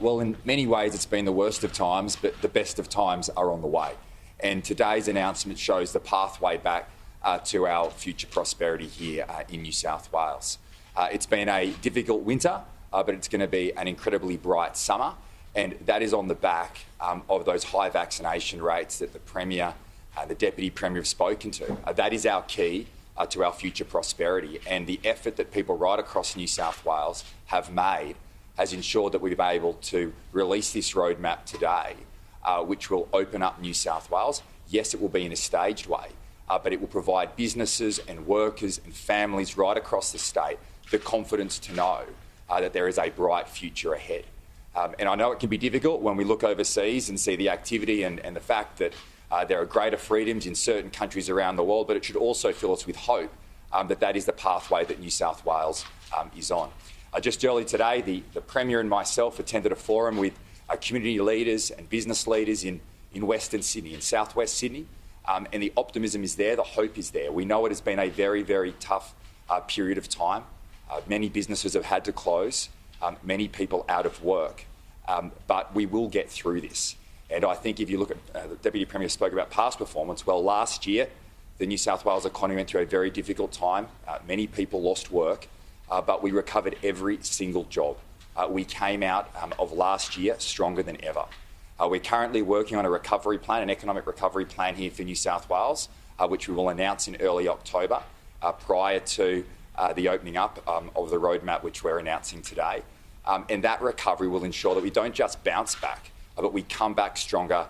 Well, in many ways, it's been the worst of times, but the best of times are on the way. And today's announcement shows the pathway back to our future prosperity here in New South Wales. It's been a difficult winter, but it's going to be an incredibly bright summer. And that is on the back of those high vaccination rates that the Premier, the Deputy Premier have spoken to. That is our key to our future prosperity. And the effort that people right across New South Wales have made has ensured that we've been able to release this roadmap today, which will open up New South Wales. Yes, it will be in a staged way, but it will provide businesses and workers and families right across the state the confidence to know that there is a bright future ahead. And I know it can be difficult when we look overseas and see the activity and the fact that there are greater freedoms in certain countries around the world, but it should also fill us with hope that that is the pathway that New South Wales is on. Just earlier today, the Premier and myself attended a forum with community leaders and business leaders in Western Sydney and Southwest Sydney, and the optimism is there, the hope is there. We know it has been a very, very tough period of time. Many businesses have had to close, many people out of work, but we will get through this. And I think if you look at, the Deputy Premier spoke about past performance. Well, last year, the New South Wales economy went through a very difficult time. Many people lost work, but we recovered every single job. We came out of last year stronger than ever. We're currently working on a recovery plan, an economic recovery plan here for New South Wales, which we will announce in early October, prior to the opening up of the roadmap which we're announcing today. And that recovery will ensure that we don't just bounce back, but we come back stronger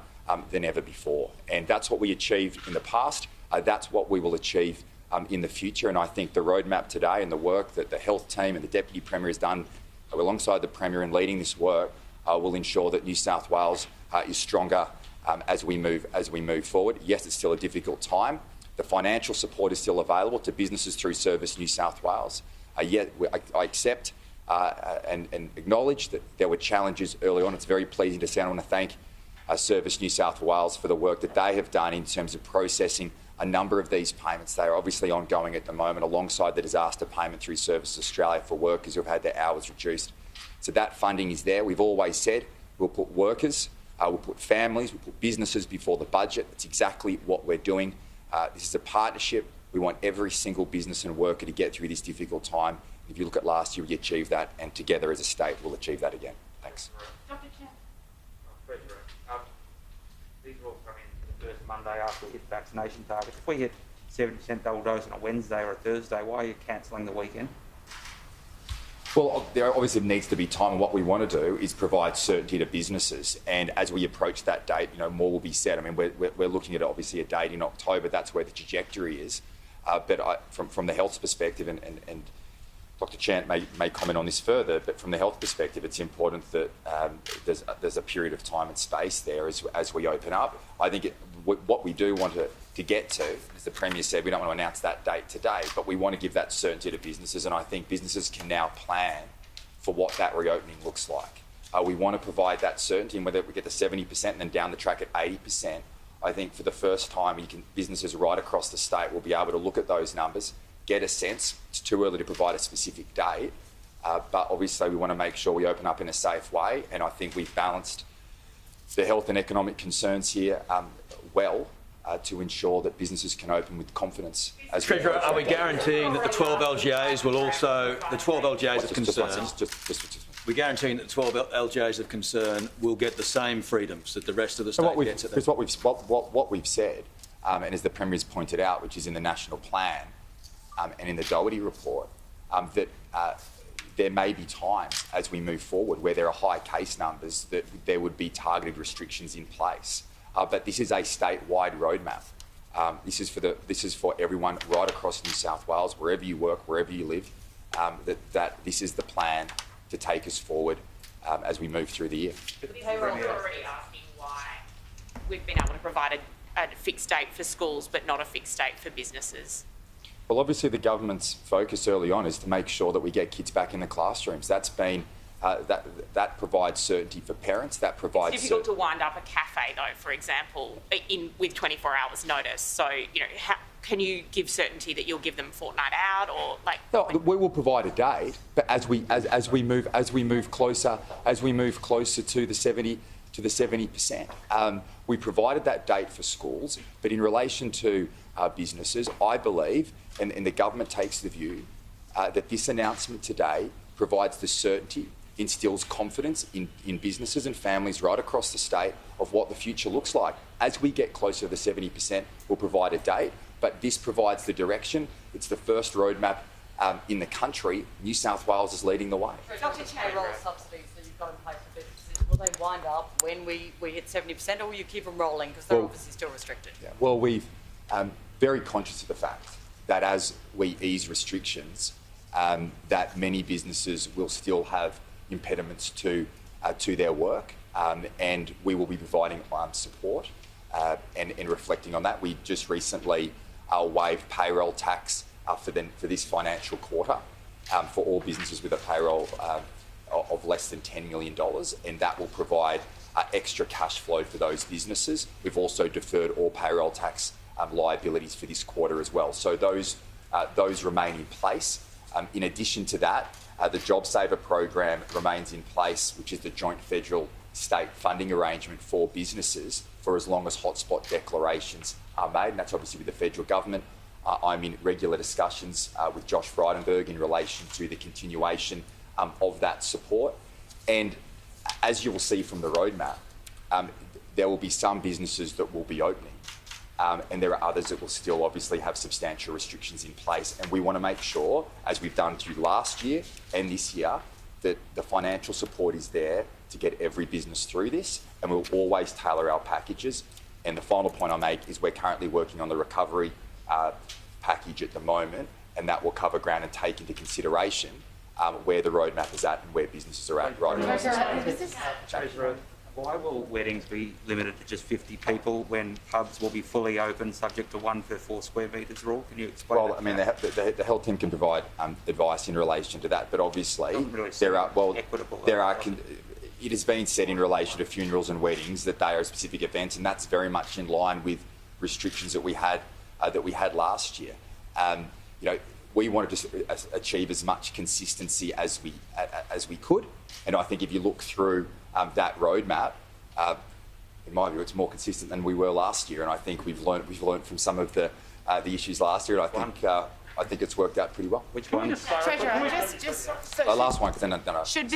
than ever before. And that's what we achieved in the past. That's what we will achieve in the future. And I think the roadmap today and the work that the health team and the Deputy Premier has done alongside the Premier in leading this work will ensure that New South Wales is stronger as we move forward. Yes, it's still a difficult time. The financial support is still available to businesses through Service New South Wales. Yet I accept and acknowledge that there were challenges early on. It's very pleasing to see. I want to thank Service New South Wales for the work that they have done in terms of processing a number of these payments. They are obviously ongoing at the moment alongside the disaster payment through Services Australia for workers who have had their hours reduced. So that funding is there. We've always said we'll put workers, we'll put families, we'll put businesses before the budget. That's exactly what we're doing. This is a partnership. We want every single business and worker to get through this difficult time. If you look at last year, we achieved that, and together as a state, we'll achieve that again. Thanks. Dr. Chen. These will all come in the first Monday after we hit vaccination targets. If we hit 70% double dose on a Wednesday or a Thursday, why are you cancelling the weekend? Well, there obviously needs to be time, and what we want to do is provide certainty to businesses. And as we approach that date, more will be said. I mean, we're looking at obviously a date in October. That's where the trajectory is. But from the health perspective, and Dr. Chant may comment on this further, but from the health perspective, it's important that there's a period of time and space there as we open up. I think what we do want to get to, as the Premier said, we don't want to announce that date today, but we want to give that certainty to businesses, and I think businesses can now plan for what that reopening looks like. We want to provide that certainty, and whether we get to 70% and then down the track at 80%, I think for the first time businesses right across the state will be able to look at those numbers, get a sense. It's too early to provide a specific date, but obviously we want to make sure we open up in a safe way, and I think we've balanced the health and economic concerns here well to ensure that businesses can open with confidence. Treasurer, are we guaranteeing that the 12 LGAs will also, the 12 LGAs of concern, we're guaranteeing that the 12 LGAs of concern will get the same freedoms that the rest of the state gets at them? Because what we've said, and as the Premier's pointed out, which is in the National Plan, and in the Doherty report, that there may be times as we move forward where there are high case numbers that there would be targeted restrictions in place. But this is a statewide roadmap. This is for everyone right across New South Wales, wherever you work, wherever you live. That this is the plan to take us forward as we move through the year. We're already asking why we've been able to provide a fixed date for schools, but not a fixed date for businesses. Well, obviously the government's focus early on is to make sure that we get kids back in the classrooms. That's been that provides certainty for parents. That provides. It's difficult to wind up a cafe, though, for example, with 24 hours notice. So can you give certainty that you'll give them a fortnight out, or like? No, we will provide a date, but as we move closer to the 70%, we provided that date for schools. But in relation to businesses, I believe, and the government takes the view that this announcement today provides the certainty, instills confidence in businesses and families right across the state of what the future looks like. As we get closer to the 70%, we'll provide a date, but this provides the direction. It's the first roadmap in the country. New South Wales is leading the way. Dr. Payroll subsidies that you've got in place for businesses, will they wind up when we hit 70%, or will you keep them rolling because they're obviously still restricted? Yeah, well, we've very conscious of the fact that as we ease restrictions, that many businesses will still have impediments to their work, and we will be providing support and reflecting on that. We just recently waived payroll tax for this financial quarter for all businesses with a payroll of less than $10 million, and that will provide extra cash flow for those businesses. We've also deferred all payroll tax liabilities for this quarter as well. So those remain in place. In addition to that, the JobSaver program remains in place, which is the joint federal state funding arrangement for businesses for as long as hotspot declarations are made, and that's obviously with the federal government. I'm in regular discussions with Josh Frydenberg in relation to the continuation of that support. And as you will see from the roadmap, there will be some businesses that will be opening, and there are others that will still obviously have substantial restrictions in place. And we want to make sure, as we've done through last year and this year, that the financial support is there to get every business through this, and we'll always tailor our packages. And the final point I make is we're currently working on the recovery package at the moment, and that will cover ground and take into consideration where the roadmap is at and where businesses are at right now. Why will weddings be limited to just 50 people when pubs will be fully open, subject to 1 per 4 square metres rule? Can you explain? Well, I mean, the health team can provide advice in relation to that, but obviously it has been said in relation to funerals and weddings that they are specific events, and that's very much in line with restrictions that we had last year. We wanted to achieve as much consistency as we could, and I think if you look through that roadmap, in my view, it's more consistent than we were last year, and I think we've learned from some of the issues last year, and I think it's worked out pretty well. Which one? Treasurer, Last one, because then I Should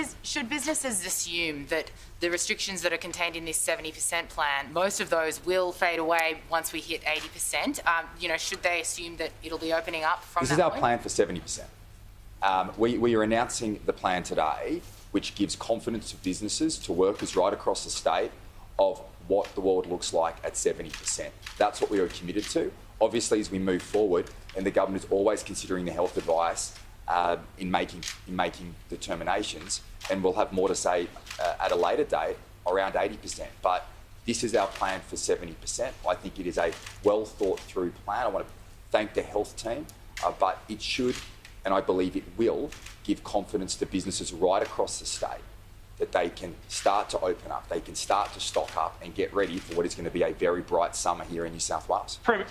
businesses assume that the restrictions that are contained in this 70% plan, most of those will fade away once we hit 80%? Should they assume that it'll be opening up from This that is our point? plan for 70%. We are announcing the plan today, which gives confidence to businesses, to workers right across the state, of what the world looks like at 70%. That's what we are committed to. Obviously, as we move forward, and the government is always considering the health advice in making determinations, and we'll have more to say at a later date around 80%. But this is our plan for 70%. I think it is a well thought through plan. I want to thank the health team, but it should, and I believe it will, give confidence to businesses right across the state that they can start to open up, they can start to stock up and get ready for what is going to be a very bright summer here in New South Wales. Premier,